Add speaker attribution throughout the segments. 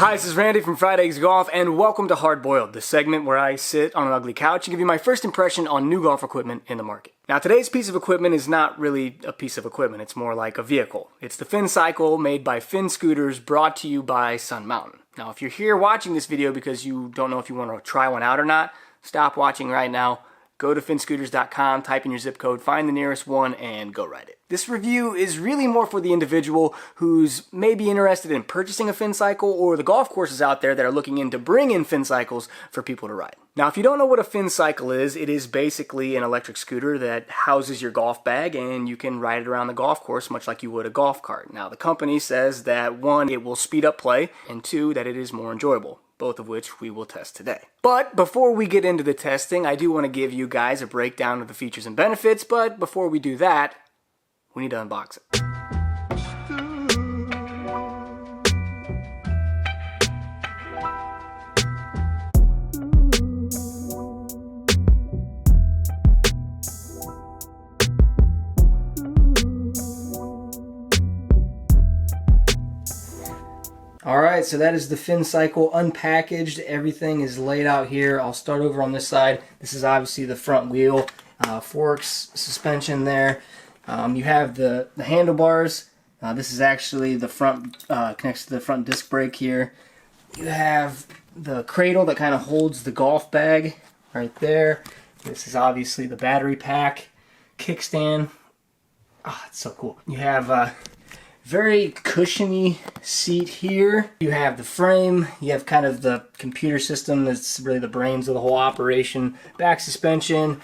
Speaker 1: Hi, this is Randy from Fried Eggs Golf, and welcome to Hard Boiled, the segment where I sit on an ugly couch and give you my first impression on new golf equipment in the market. Now, today's piece of equipment is not really a piece of equipment, it's more like a vehicle. It's the Finncycle made by Finn Scooters, brought to you by Sun Mountain. Now, if you're here watching this video because you don't know if you want to try one out or not, stop watching right now. Go to finscooters.com, type in your zip code, find the nearest one, and go ride it. This review is really more for the individual who's maybe interested in purchasing a Finncycle, or the golf courses out there that are looking in to bring in Finncycles for people to ride. Now, if you don't know what a Finncycle is, it is basically an electric scooter that houses your golf bag and you can ride it around the golf course much like you would a golf cart. Now, the company says that one, it will speed up play, and two, that it is more enjoyable, both of which we will test today. But before we get into the testing, I do want to give you guys a breakdown of the features and benefits, but before we do that, we need to unbox it. Alright, so that is the Finncycle unpackaged. Everything is laid out here. I'll start over on this side. This is obviously the front wheel, forks, suspension there. You have the handlebars. This is actually the front, connects to the front disc brake here. You have the cradle that kind of holds the golf bag right there. This is obviously the battery pack, kickstand. Ah, it's so cool. You have very cushiony seat here. You have the frame. You have kind of the computer system that's really the brains of the whole operation. Back suspension,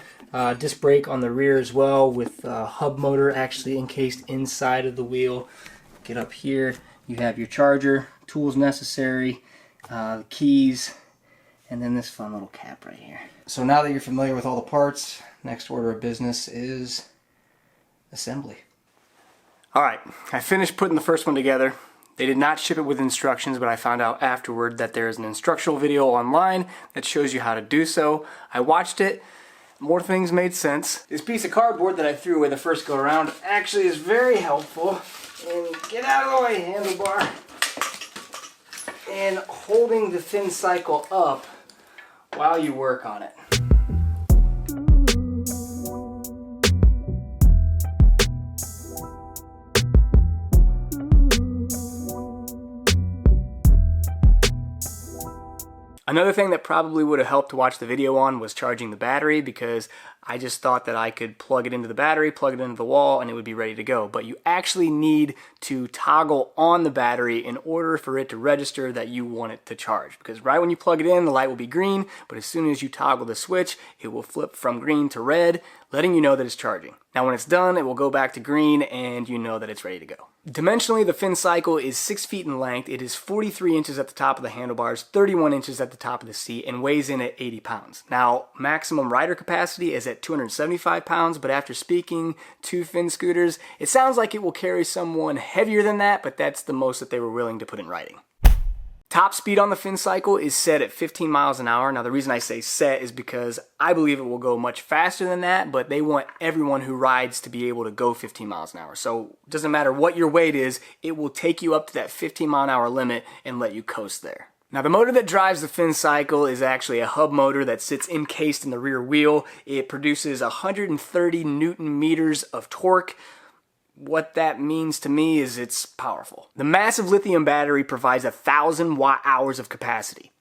Speaker 1: disc brake on the rear as well, with hub motor actually encased inside of the wheel. Get up here. You have your charger, tools necessary, keys, and then this fun little cap right here. So now that you're familiar with all the parts, next order of business is assembly. Alright, I finished putting the first one together. They did not ship it with instructions, but I found out afterward that there is an instructional video online that shows you how to do so. I watched it. More things made sense. This piece of cardboard that I threw away the first go around actually is very helpful. And get out of the way, handlebar. And holding the Finncycle up while you work on it. Another thing that probably would have helped to watch the video on was charging the battery, because I just thought that I could plug it into the battery, plug it into the wall, and it would be ready to go. But you actually need to toggle on the battery in order for it to register that you want it to charge. Because right when you plug it in, the light will be green, but as soon as you toggle the switch, it will flip from green to red, letting you know that it's charging. Now when it's done, it will go back to green and you know that it's ready to go. Dimensionally, the Finncycle is 6 feet in length. It is 43 inches at the top of the handlebars, 31 inches at the top of the seat, and weighs in at 80 pounds. Now, maximum rider capacity is at 275 pounds, but after speaking to Finn Scooters, it sounds like it will carry someone heavier than that, but that's the most that they were willing to put in writing. Top speed on the Finncycle is set at 15 miles an hour. Now, the reason I say set is because I believe it will go much faster than that, but they want everyone who rides to be able to go 15 miles an hour. So it doesn't matter what your weight is, it will take you up to that 15 mile an hour limit and let you coast there. Now, the motor that drives the Finncycle is actually a hub motor that sits encased in the rear wheel. It produces 130 Newton meters of torque. What that means to me is it's powerful. The massive lithium battery provides 1,000 watt-hours of capacity,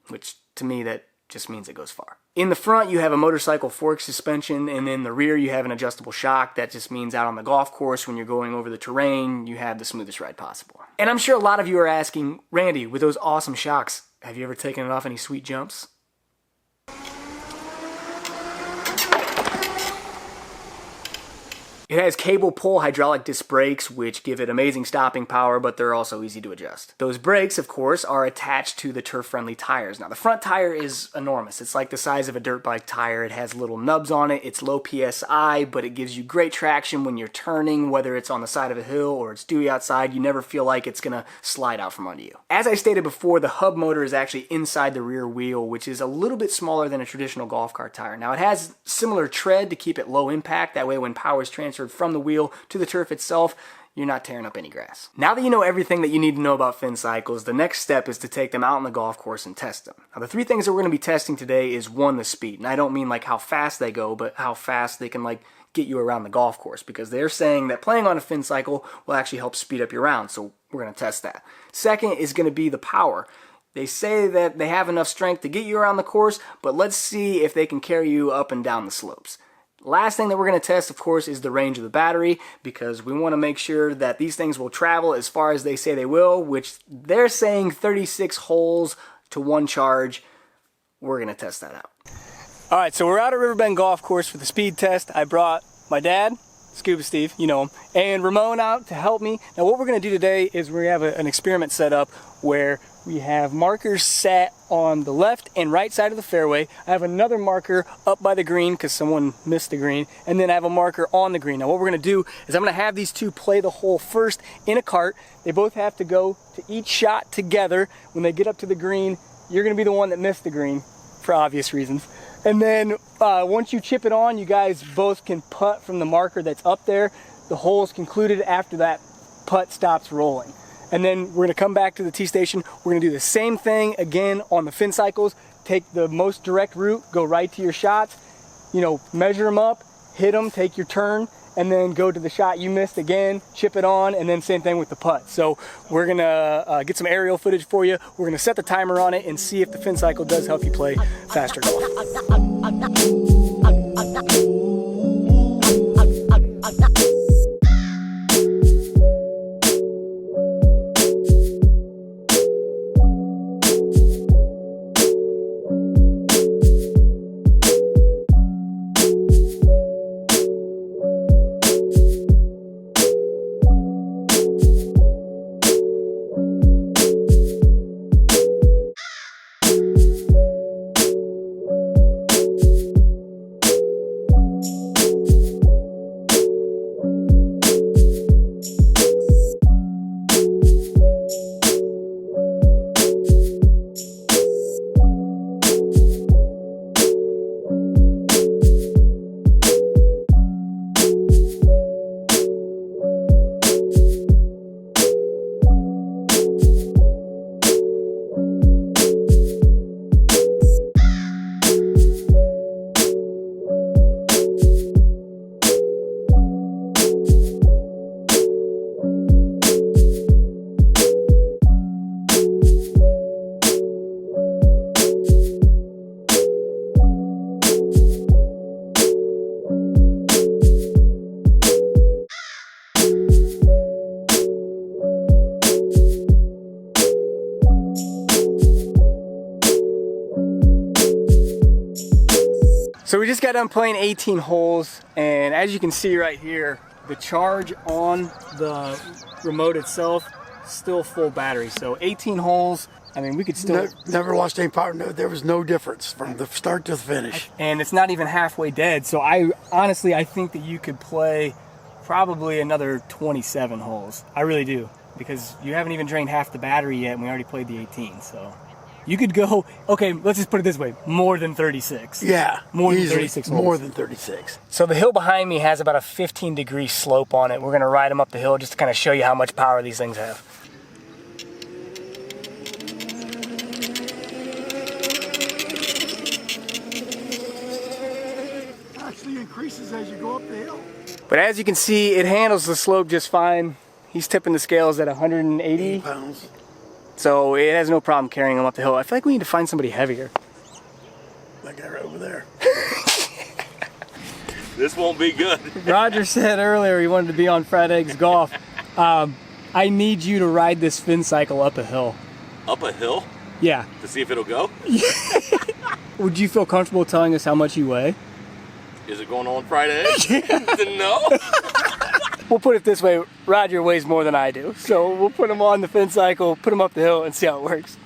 Speaker 1: which to me that just means it goes far. In the front, you have a motorcycle fork suspension, and in the rear, you have an adjustable shock. That just means out on the golf course, when you're going over the terrain, you have the smoothest ride possible. And I'm sure a lot of you are asking, Randy, with those awesome shocks, have you ever taken it off any sweet jumps? It has cable pull hydraulic disc brakes, which give it amazing stopping power, but they're also easy to adjust. Those brakes, of course, are attached to the turf-friendly tires. Now, the front tire is enormous. It's like the size of a dirt bike tire. It has little nubs on it. It's low PSI, but it gives you great traction when you're turning, whether it's on the side of a hill or it's dewy outside. You never feel like it's gonna slide out from under you. As I stated before, the hub motor is actually inside the rear wheel, which is a little bit smaller than a traditional golf cart tire. Now, it has similar tread to keep it low impact. That way, when power is transferred from the wheel to the turf itself, you're not tearing up any grass. Now that you know everything that you need to know about Finncycles, the next step is to take them out on the golf course and test them. Now the 3 things that we're going to be testing today is 1, the speed. And I don't mean like how fast they go, but how fast they can like get you around the golf course, because they're saying that playing on a Finncycle will actually help speed up your round, so we're going to test that. Second is going to be the power. They say that they have enough strength to get you around the course, but let's see if they can carry you up and down the slopes. Last thing that we're going to test, of course, is the range of the battery, because we want to make sure that these things will travel as far as they say they will, which they're saying 36 holes to 1 charge. We're going to test that out. All right, so we're out at Riverbend Golf Course for the speed test. I brought my dad, Scuba Steve, you know him, and Ramon out to help me. Now what we're going to do today is we have an experiment set up where we have markers set on the left and right side of the fairway. I have another marker up by the green because someone missed the green, and then I have a marker on the green. Now what we're going to do is I'm going to have these 2 play the hole first in a cart. They both have to go to each shot together. When they get up to the green, you're going to be the one that missed the green for obvious reasons. And then once you chip it on, you guys both can putt from the marker that's up there. The hole is concluded after that putt stops rolling. And then we're going to come back to the tee station. We're going to do the same thing again on the Finncycles. Take the most direct route, go right to your shots, you know, measure them up, hit them, take your turn, and then go to the shot you missed again, chip it on, and then same thing with the putt. So we're going to get some aerial footage for you. We're going to set the timer on it and see if the Finncycle does help you play faster golf. So we just got done playing 18 holes, and as you can see right here, the charge on the remote itself, still full battery. So 18 holes, I mean, we could still...
Speaker 2: Never lost any power. No, there was no difference from the start to the finish.
Speaker 1: And it's not even halfway dead. So I think that you could play probably another 27 holes. I really do, because you haven't even drained half the battery yet, and we already played the 18, so... You could go, okay, let's just put it this way, more than 36.
Speaker 2: Yeah,
Speaker 1: more than
Speaker 2: easily,
Speaker 1: 36 holes.
Speaker 2: More than 36.
Speaker 1: So the hill behind me has about a 15-degree slope on it. We're going to ride them up the hill just to kind of show you how much power these things have.
Speaker 2: It actually increases as you go up the hill.
Speaker 1: But as you can see, it handles the slope just fine. He's tipping the scales at 180
Speaker 2: pounds.
Speaker 1: So it has no problem carrying him up the hill. I feel like we need to find somebody heavier.
Speaker 2: That guy right over there.
Speaker 3: This won't be good.
Speaker 1: Roger said earlier he wanted to be on Fried Eggs Golf. I need you to ride this Finncycle up a hill.
Speaker 3: Up a hill?
Speaker 1: Yeah.
Speaker 3: To see if it'll go?
Speaker 1: Would you feel comfortable telling us how much you weigh?
Speaker 3: Is it going on Friday? No?
Speaker 1: We'll put it this way, Roger weighs more than I do. So we'll put him on the Finncycle, put him up the hill, and see how it works.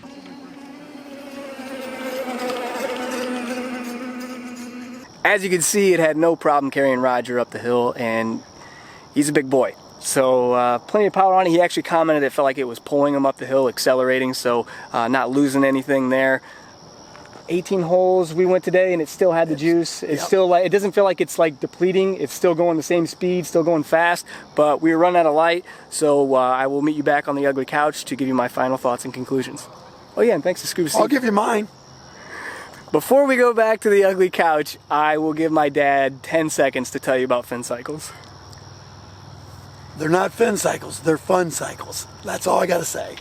Speaker 1: As you can see, it had no problem carrying Roger up the hill, and he's a big boy. So plenty of power on it. He actually commented it felt like it was pulling him up the hill, accelerating, so not losing anything there. 18 holes we went today, and it still had the juice. It's still like, it doesn't feel like it's like depleting. It's still going the same speed, still going fast, but we were running out of light, so I will meet you back on the ugly couch to give you my final thoughts and conclusions. Oh yeah, and thanks to Scuba Steve.
Speaker 2: I'll give you mine.
Speaker 1: Before we go back to the ugly couch, I will give my dad 10 seconds to tell you about Finncycles.
Speaker 2: They're not Finncycles, they're fun cycles. That's all I gotta say.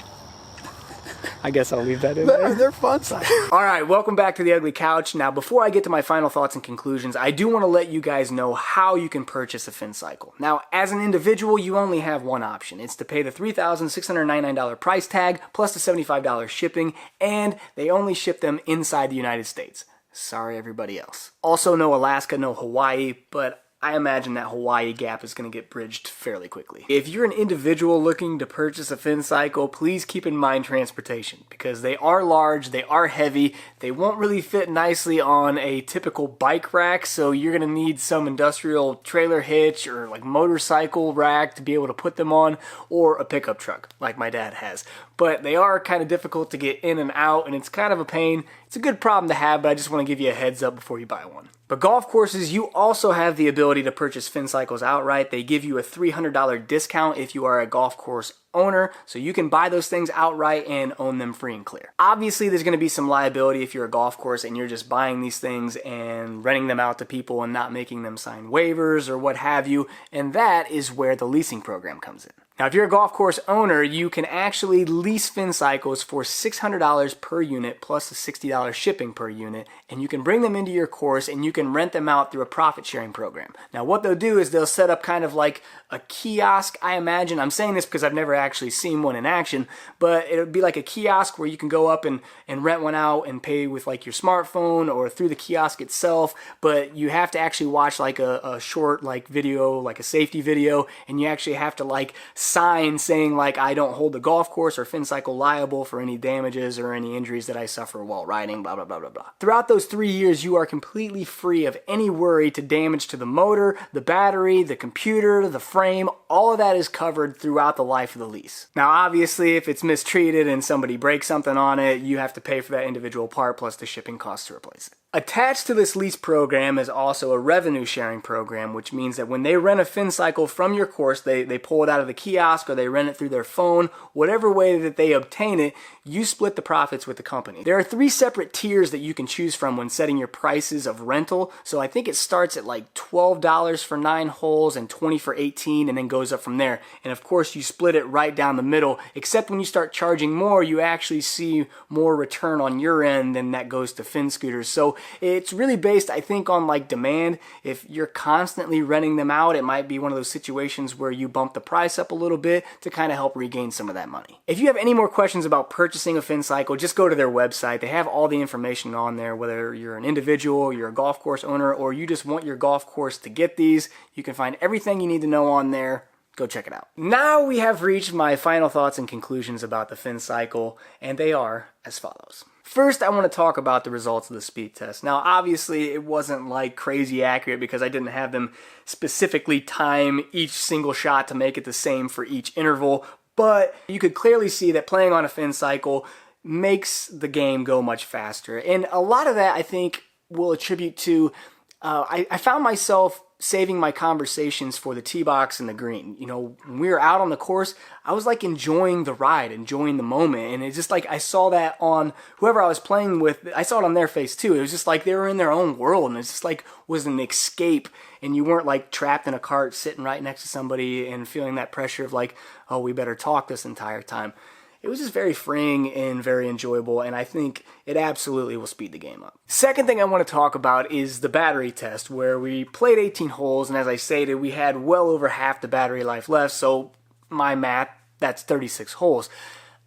Speaker 1: I guess I'll leave that in there.
Speaker 2: They're fun cycles.
Speaker 1: All right, welcome back to the ugly couch. Now, before I get to my final thoughts and conclusions, I do want to let you guys know how you can purchase a Finncycle. Now, as an individual, you only have one option. It's to pay the $3,699 price tag plus the $75 shipping, and they only ship them inside the United States. Sorry, everybody else. Also, no Alaska, no Hawaii, but I imagine that Hawaii gap is going to get bridged fairly quickly. If you're an individual looking to purchase a Finncycle, please keep in mind transportation, because they are large, they are heavy, they won't really fit nicely on a typical bike rack, so you're going to need some industrial trailer hitch or like motorcycle rack to be able to put them on, or a pickup truck like my dad has. But they are kind of difficult to get in and out, and it's kind of a pain. It's a good problem to have, but I just want to give you a heads up before you buy one. But golf courses, you also have the ability to purchase Finncycles outright. They give you a $300 discount if you are a golf course owner, so you can buy those things outright and own them free and clear. Obviously, there's going to be some liability if you're a golf course and you're just buying these things and renting them out to people and not making them sign waivers or what have you, and that is where the leasing program comes in. Now, if you're a golf course owner, you can actually lease Finncycles for $600 per unit plus a $60 shipping per unit, and you can bring them into your course and you can rent them out through a profit sharing program. Now, what they'll do is they'll set up kind of like a kiosk, I imagine. I'm saying this because I've never actually seen one in action, but it would be like a kiosk where you can go up and rent one out and pay with like your smartphone or through the kiosk itself, but you have to actually watch like a short like video, like a safety video, and you actually have to like sign saying like, I don't hold the golf course or Finncycle liable for any damages or any injuries that I suffer while riding, blah, blah, blah, blah, blah. Throughout those 3 years, you are completely free of any worry to damage to the motor, the battery, the computer, the frame. All of that is covered throughout the life of the lease. Now, obviously, if it's mistreated and somebody breaks something on it, you have to pay for that individual part plus the shipping cost to replace it. Attached to this lease program is also a revenue sharing program, which means that when they rent a Finncycle from your course, they pull it out of the kiosk or they rent it through their phone, whatever way that they obtain it, you split the profits with the company. There are 3 separate tiers that you can choose from when setting your prices of rental. So I think it starts at like $12 for 9 holes and $20 for 18 and then goes up from there. And of course you split it right down the middle, except when you start charging more, you actually see more return on your end than that goes to Finscooters. So it's really based, I think, on like demand. If you're constantly renting them out, it might be one of those situations where you bump the price up a little bit to kind of help regain some of that money. If you have any more questions about purchasing a Finncycle, just go to their website. They have all the information on there, whether you're an individual, you're a golf course owner, or you just want your golf course to get these. You can find everything you need to know on there. Go check it out. Now we have reached my final thoughts and conclusions about the Finncycle, and they are as follows. First, I want to talk about the results of the speed test. Now, obviously, it wasn't like crazy accurate because I didn't have them specifically time each single shot to make it the same for each interval, but you could clearly see that playing on a Finncycle makes the game go much faster. And a lot of that, I think, will attribute to, I found myself saving my conversations for the tee box and the green. You know, when we were out on the course, I was like enjoying the ride, enjoying the moment. And it's just like I saw that on whoever I was playing with. I saw it on their face too. It was just like they were in their own world, and it's just like was an escape. And you weren't like trapped in a cart sitting right next to somebody and feeling that pressure of like, oh, we better talk this entire time. It was just very freeing and very enjoyable, and I think it absolutely will speed the game up. Second thing I want to talk about is the battery test, where we played 18 holes, and as I stated, we had well over half the battery life left, so my math, that's 36 holes.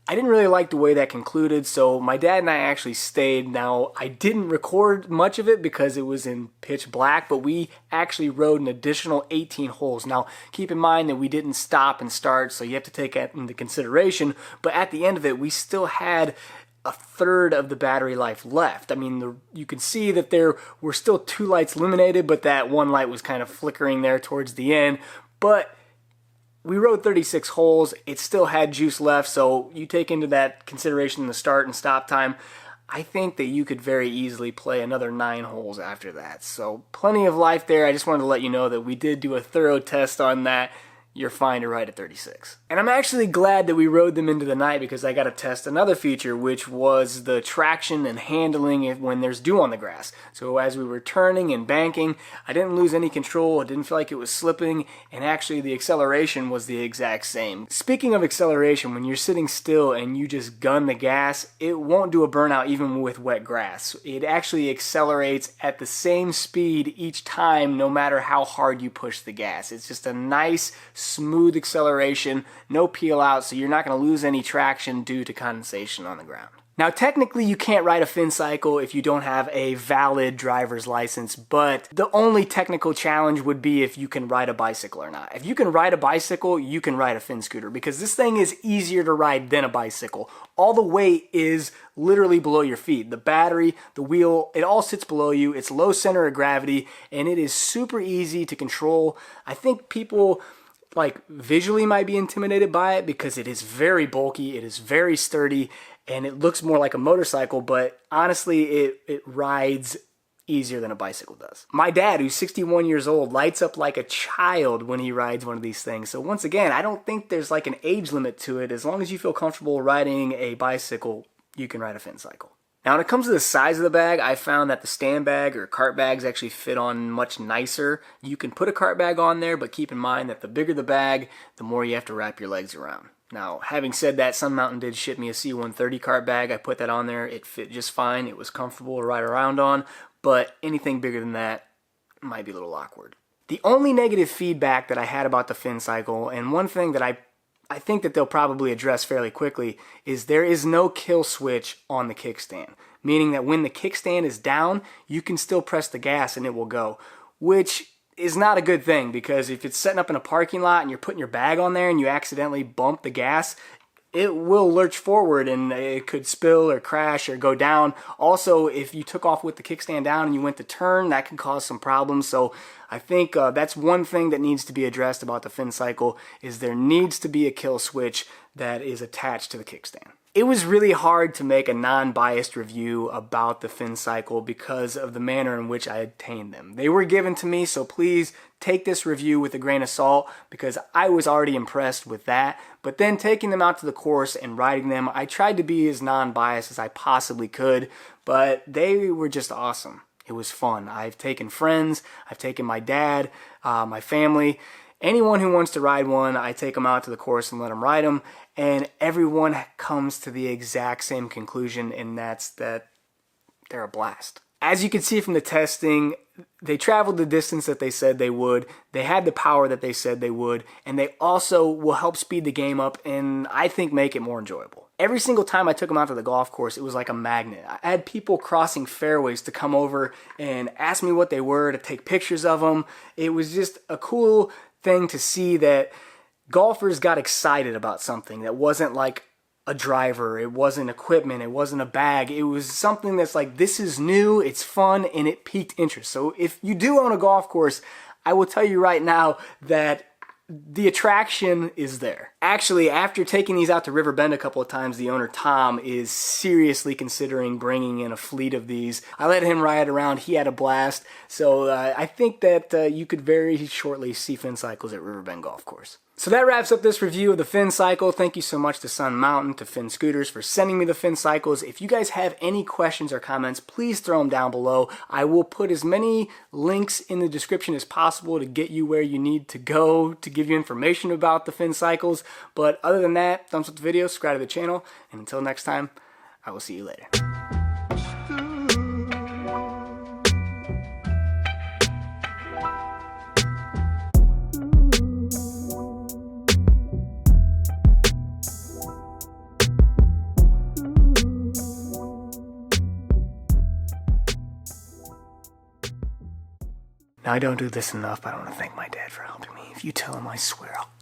Speaker 1: I didn't really like the way that concluded, so my dad and I actually stayed. Now, I didn't record much of it because it was in pitch black, but we actually rode an additional 18 holes. Now, keep in mind that we didn't stop and start, so you have to take that into consideration, but at the end of it, we still had a third of the battery life left. I mean, you can see that there were still 2 lights illuminated, but that one light was kind of flickering there towards the end, but we rode 36 holes. It still had juice left, so you take into that consideration the start and stop time. I think that you could very easily play another 9 holes after that. So plenty of life there. I just wanted to let you know that we did do a thorough test on that. You're fine to ride at 36. And I'm actually glad that we rode them into the night because I got to test another feature, which was the traction and handling when there's dew on the grass. So as we were turning and banking, I didn't lose any control. I didn't feel like it was slipping, and actually the acceleration was the exact same. Speaking of acceleration, when you're sitting still and you just gun the gas, it won't do a burnout even with wet grass. It actually accelerates at the same speed each time, no matter how hard you push the gas. It's just a nice, smooth acceleration, no peel out, so you're not going to lose any traction due to condensation on the ground. Now, technically, you can't ride a Finncycle if you don't have a valid driver's license, but the only technical challenge would be if you can ride a bicycle or not. If you can ride a bicycle, you can ride a Finn scooter because this thing is easier to ride than a bicycle. All the weight is literally below your feet. The battery, the wheel, it all sits below you. It's low center of gravity, and it is super easy to control. I think people visually might be intimidated by it because it is very bulky, it is very sturdy, and it looks more like a motorcycle, but honestly, it rides easier than a bicycle does. My dad, who's 61 years old, lights up like a child when he rides one of these things. So once again, I don't think there's like an age limit to it. As long as you feel comfortable riding a bicycle, you can ride a Finncycle. Now, when it comes to the size of the bag, I found that the stand bag or cart bags actually fit on much nicer. You can put a cart bag on there, but keep in mind that the bigger the bag, the more you have to wrap your legs around. Now, having said that, Sun Mountain did ship me a C130 cart bag. I put that on there. It fit just fine. It was comfortable to ride around on, but anything bigger than that might be a little awkward. The only negative feedback that I had about the Finncycle, and one thing that I think that they'll probably address fairly quickly, is there is no kill switch on the kickstand. Meaning that when the kickstand is down, you can still press the gas and it will go. Which is not a good thing, because if it's setting up in a parking lot and you're putting your bag on there and you accidentally bump the gas, it will lurch forward and it could spill or crash or go down. Also, if you took off with the kickstand down and you went to turn, that can cause some problems. So I think that's one thing that needs to be addressed about the Finncycle, is there needs to be a kill switch that is attached to the kickstand. It was really hard to make a non-biased review about the Finncycle because of the manner in which I obtained them. They were given to me, so please take this review with a grain of salt, because I was already impressed with that. But then taking them out to the course and riding them, I tried to be as non-biased as I possibly could, but they were just awesome. It was fun. I've taken friends, I've taken my dad, my family, anyone who wants to ride one, I take them out to the course and let them ride them, and everyone comes to the exact same conclusion, and that's that they're a blast. As you can see from the testing, they traveled the distance that they said they would, they had the power that they said they would, and they also will help speed the game up and I think make it more enjoyable. Every single time I took them out to the golf course, it was like a magnet. I had people crossing fairways to come over and ask me what they were, to take pictures of them. It was just a cool thing to see that golfers got excited about something that wasn't like a driver, it wasn't equipment, it wasn't a bag. It was something that's like, this is new, it's fun, and it piqued interest. So if you do own a golf course, I will tell you right now that the attraction is there. Actually, after taking these out to River Bend a couple of times, the owner, Tom, is seriously considering bringing in a fleet of these. I let him ride around. He had a blast. So I think that you could very shortly see Finncycles at River Bend Golf Course. So that wraps up this review of the Finncycle. Thank you so much to Sun Mountain, to Finn Scooters for sending me the Finncycles. If you guys have any questions or comments, please throw them down below. I will put as many links in the description as possible to get you where you need to go to give you information about the Finncycles. But other than that, thumbs up the video, subscribe to the channel, and until next time, I will see you later. Now, I don't do this enough, but I want to thank my dad for helping me. If you tell him, I swear I'll